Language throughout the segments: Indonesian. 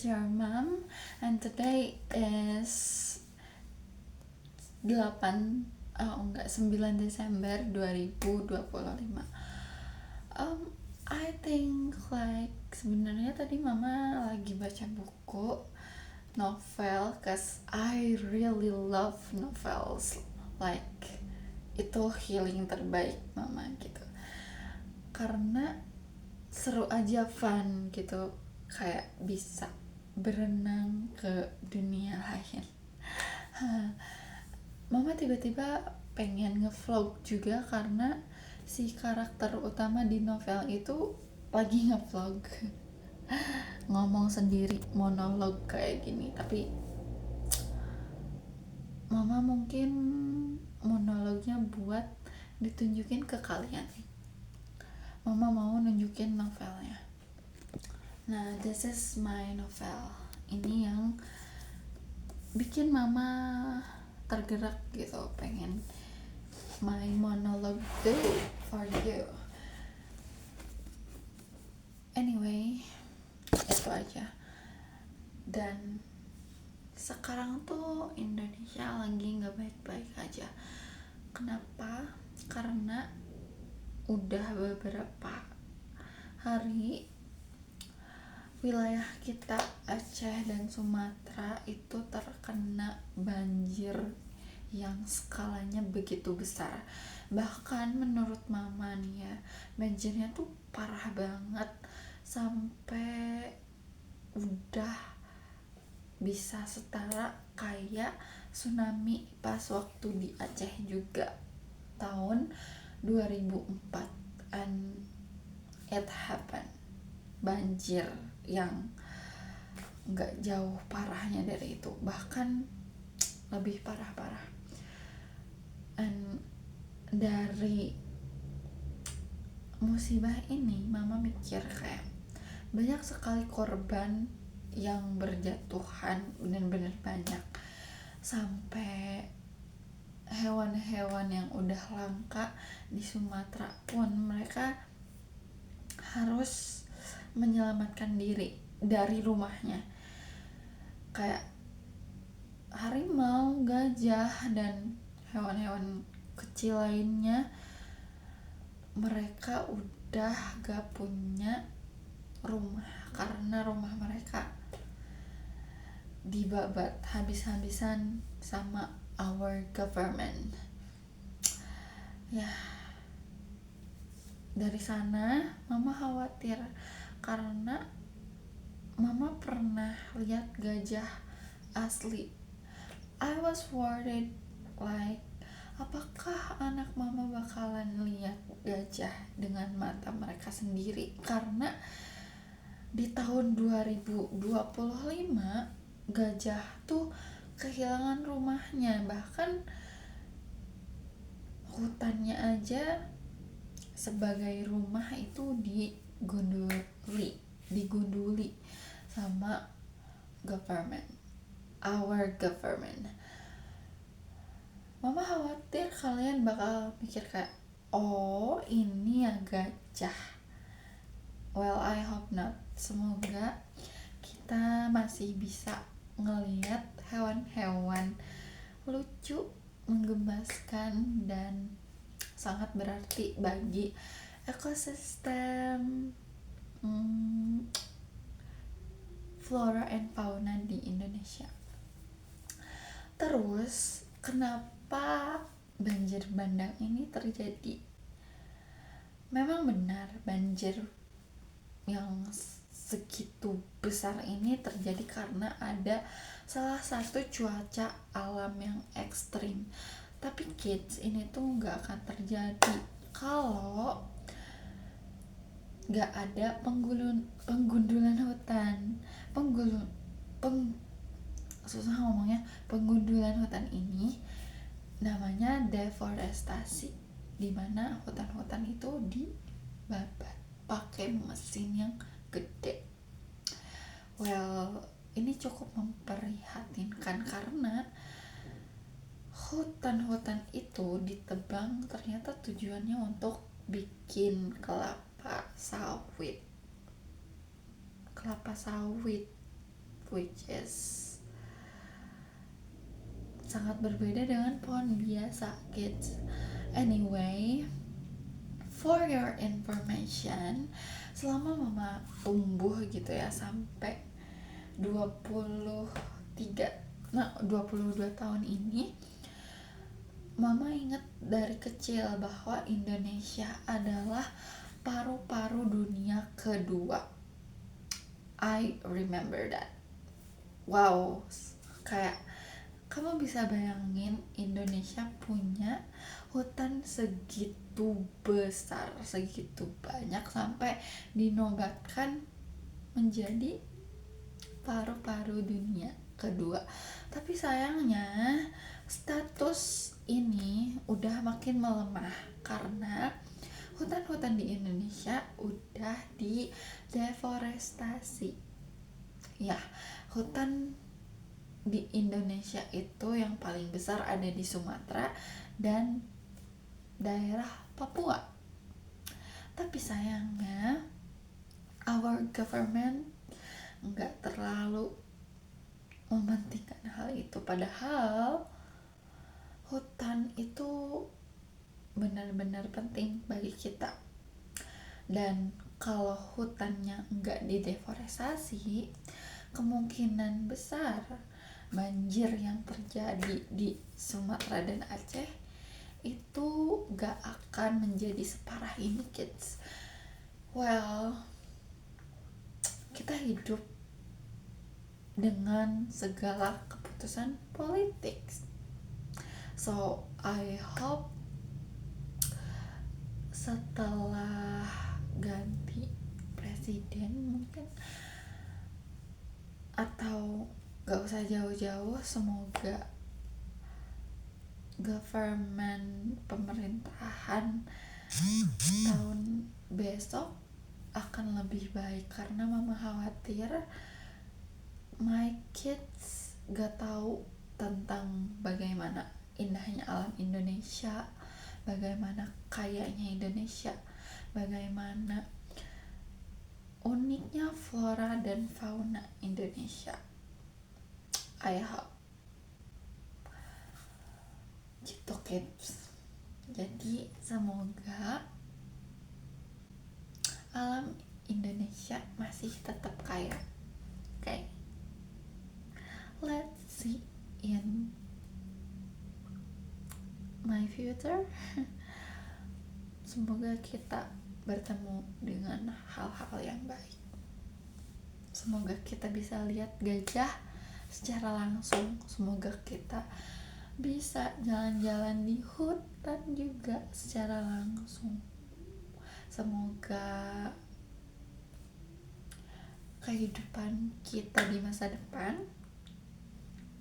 Your mom, and today is 8 9 Desember 2025. I think sebenarnya tadi mama lagi baca buku novel, cause I really love novels, itu healing terbaik mama gitu, karena seru aja, fun gitu, kayak bisa berenang ke dunia lain. Mama tiba-tiba pengen ngevlog juga karena si karakter utama di novel itu lagi ngevlog, ngomong sendiri, monolog kayak gini. Tapi mama mungkin monolognya buat ditunjukin ke kalian. Mama mau nunjukin novelnya. Nah, this is my novel. Ini yang bikin mama tergerak gitu, pengen my monologue do for you. Anyway, itu aja. Dan sekarang tuh Indonesia lagi gak baik-baik aja. Kenapa? Karena udah beberapa hari wilayah kita, Aceh dan Sumatera, itu terkena banjir yang skalanya begitu besar. Bahkan menurut mama nih ya, banjirnya tuh parah banget, sampai udah bisa setara kayak tsunami pas waktu di Aceh juga tahun 2004, and it happened. Banjir yang gak jauh parahnya dari itu, bahkan lebih parah. And dari musibah ini mama mikir kayak banyak sekali korban yang berjatuhan, benar-benar banyak, sampai hewan-hewan yang udah langka di Sumatera pun mereka harus menyelamatkan diri dari rumahnya, kayak harimau, gajah, dan hewan-hewan kecil lainnya. Mereka udah gak punya rumah karena rumah mereka dibabat habis-habisan sama our government. Ya, dari sana mama khawatir karena mama pernah lihat gajah asli. I was worried, apakah anak mama bakalan lihat gajah dengan mata mereka sendiri, karena di tahun 2025 gajah tuh kehilangan rumahnya, bahkan hutannya aja sebagai rumah itu digunduli sama government, our government. Mama khawatir kalian bakal mikir kayak, oh ini ya gajah. Well, I hope not. Semoga kita masih bisa ngelihat hewan-hewan lucu, menggembaskan, dan sangat berarti bagi ekosistem flora and fauna di Indonesia. Terus kenapa banjir bandang ini terjadi? Memang benar, banjir yang segitu besar ini terjadi karena ada salah satu cuaca alam yang ekstrim. Tapi kids, ini tuh gak akan terjadi kalau gak ada penggundulan hutan. Susah ngomongnya. Penggundulan hutan ini namanya deforestasi, dimana hutan-hutan itu dibabat pakai mesin yang gede. Well, ini cukup memprihatinkan karena hutan-hutan itu ditebang ternyata tujuannya untuk bikin kelapa sawit. which is sangat berbeda dengan pohon biasa, kids. Anyway, for your information, selama mama tumbuh gitu ya sampai 22 tahun ini, mama ingat dari kecil bahwa Indonesia adalah paru-paru dunia kedua. I remember that. Wow, kayak kamu bisa bayangin Indonesia punya hutan segitu besar, segitu banyak sampai dinobatkan menjadi paru-paru dunia kedua. Tapi sayangnya status ini udah makin melemah karena hutan-hutan di Indonesia udah dideforestasi. Ya, hutan di Indonesia itu yang paling besar ada di Sumatera dan daerah Papua. Tapi sayangnya our government nggak terlalu mementingkan hal itu, padahal hutan itu benar-benar penting bagi kita. Dan kalau hutannya nggak dideforestasi, kemungkinan besar banjir yang terjadi di Sumatera dan Aceh itu gak akan menjadi separah ini, kids. Well, kita hidup dengan segala keputusan politik. So, I hope setelah ganti presiden mungkin, atau gak usah jauh-jauh, semoga government pemerintahan tahun besok akan lebih baik, karena mama khawatir my kids gak tahu tentang bagaimana indahnya alam Indonesia, bagaimana kayanya Indonesia, bagaimana uniknya flora dan fauna Indonesia. I hope gitu, kids. Jadi semoga alam Indonesia masih tetap kaya. Okay, let's see in my future. Semoga kita bertemu dengan hal-hal yang baik. Semoga kita bisa lihat gajah secara langsung. Semoga kita bisa jalan-jalan di hutan juga secara langsung. Semoga kehidupan kita di masa depan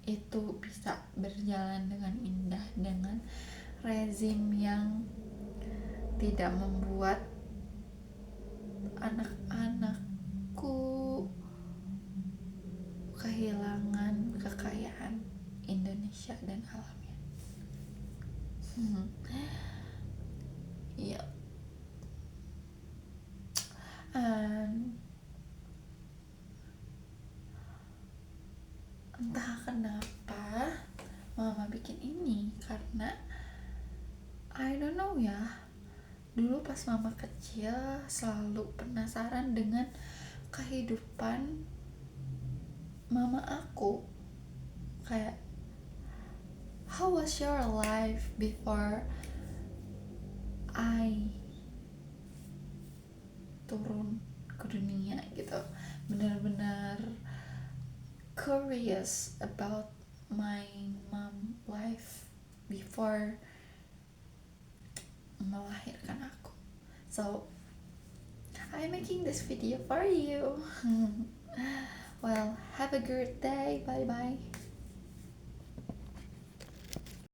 itu bisa berjalan dengan indah, dengan rezim yang tidak membuat anak-anakku kehilangan kekayaan Indonesia dan alamnya. Ya. Entah kenapa mama bikin ini, karena I don't know ya. Dulu pas mama kecil selalu penasaran dengan kehidupan mama aku. Kayak, how was your life before I turun ke dunia gitu. Benar-benar curious about my mom life before melahirkan aku. So I'm making this video for you. Well, have a good day. Bye bye.